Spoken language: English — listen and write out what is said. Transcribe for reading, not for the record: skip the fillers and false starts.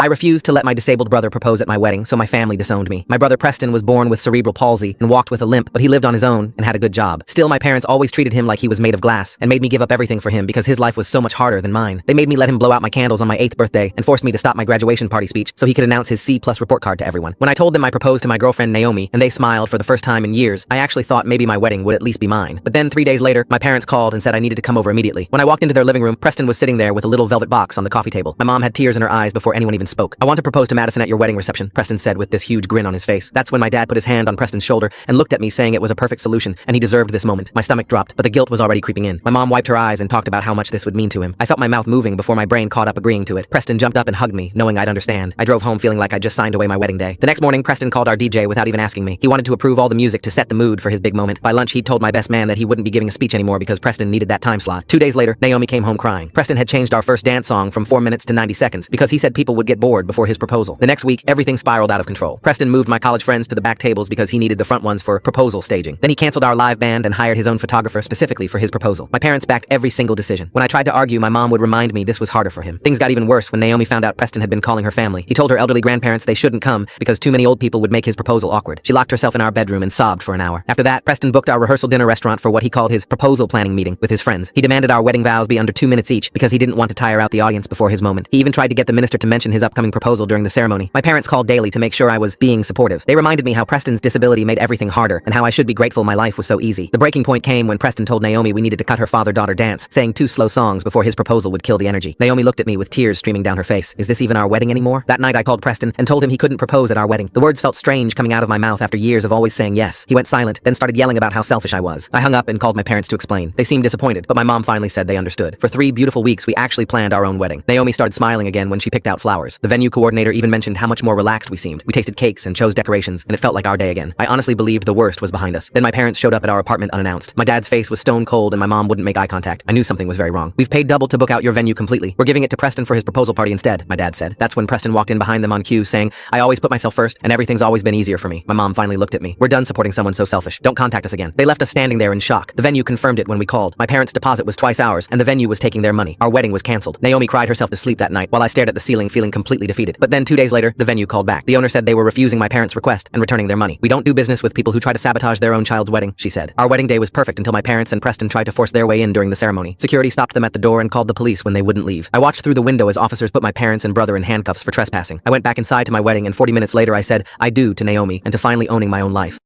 I refused to let my disabled brother propose at my wedding, so my family disowned me. My brother Preston was born with cerebral palsy and walked with a limp, but he lived on his own and had a good job. Still, my parents always treated him like he was made of glass and made me give up everything for him because his life was so much harder than mine. They made me let him blow out my candles on my 8th birthday and forced me to stop my graduation party speech so he could announce his C+ report card to everyone. When I told them I proposed to my girlfriend Naomi and they smiled for the first time in years, I actually thought maybe my wedding would at least be mine. But then 3 days later, my parents called and said I needed to come over immediately. When I walked into their living room, Preston was sitting there with a little velvet box on the coffee table. My mom had tears in her eyes before anyone even spoke. "I want to propose to Madison at your wedding reception," Preston said with this huge grin on his face. That's when my dad put his hand on Preston's shoulder and looked at me saying it was a perfect solution and he deserved this moment. My stomach dropped, but the guilt was already creeping in. My mom wiped her eyes and talked about how much this would mean to him. I felt my mouth moving before my brain caught up agreeing to it. Preston jumped up and hugged me, knowing I'd understand. I drove home feeling like I'd just signed away my wedding day. The next morning, Preston called our DJ without even asking me. He wanted to approve all the music to set the mood for his big moment. By lunch, he told my best man that he wouldn't be giving a speech anymore because Preston needed that time slot. 2 days later, Naomi came home crying. Preston had changed our first dance song from 4 minutes to 90 seconds because he said people would get bored before his proposal. The next week, everything spiraled out of control. Preston moved my college friends to the back tables because he needed the front ones for proposal staging. Then he canceled our live band and hired his own photographer specifically for his proposal. My parents backed every single decision. When I tried to argue, my mom would remind me this was harder for him. Things got even worse when Naomi found out Preston had been calling her family. He told her elderly grandparents they shouldn't come because too many old people would make his proposal awkward. She locked herself in our bedroom and sobbed for an hour. After that, Preston booked our rehearsal dinner restaurant for what he called his proposal planning meeting with his friends. He demanded our wedding vows be under 2 minutes each because he didn't want to tire out the audience before his moment. He even tried to get the minister to mention his upcoming proposal during the ceremony. My parents called daily to make sure I was being supportive. They reminded me how Preston's disability made everything harder and how I should be grateful my life was so easy. The breaking point came when Preston told Naomi we needed to cut her father-daughter dance, saying 2 slow songs before his proposal would kill the energy. Naomi looked at me with tears streaming down her face. Is this even our wedding anymore? That night I called Preston and told him he couldn't propose at our wedding. The words felt strange coming out of my mouth after years of always saying yes. He went silent, then started yelling about how selfish I was. I hung up and called my parents to explain. They seemed disappointed, but my mom finally said they understood. For 3 beautiful weeks, we actually planned our own wedding. Naomi started smiling again when she picked out flowers. The venue coordinator even mentioned how much more relaxed we seemed. We tasted cakes and chose decorations, and it felt like our day again. I honestly believed the worst was behind us. Then my parents showed up at our apartment unannounced. My dad's face was stone cold and my mom wouldn't make eye contact. I knew something was very wrong. "We've paid double to book out your venue completely. We're giving it to Preston for his proposal party instead," my dad said. That's when Preston walked in behind them on cue saying, "I always put myself first and everything's always been easier for me." My mom finally looked at me. "We're done supporting someone so selfish. Don't contact us again." They left us standing there in shock. The venue confirmed it when we called. My parents' deposit was twice ours and the venue was taking their money. Our wedding was canceled. Naomi cried herself to sleep that night while I stared at the ceiling feeling completely defeated. But then 2 days later, the venue called back. The owner said they were refusing my parents' request and returning their money. "We don't do business with people who try to sabotage their own child's wedding," she said. Our wedding day was perfect until my parents and Preston tried to force their way in during the ceremony. Security stopped them at the door and called the police when they wouldn't leave. I watched through the window as officers put my parents and brother in handcuffs for trespassing. I went back inside to my wedding and 40 minutes later I said, "I do" to Naomi and to finally owning my own life.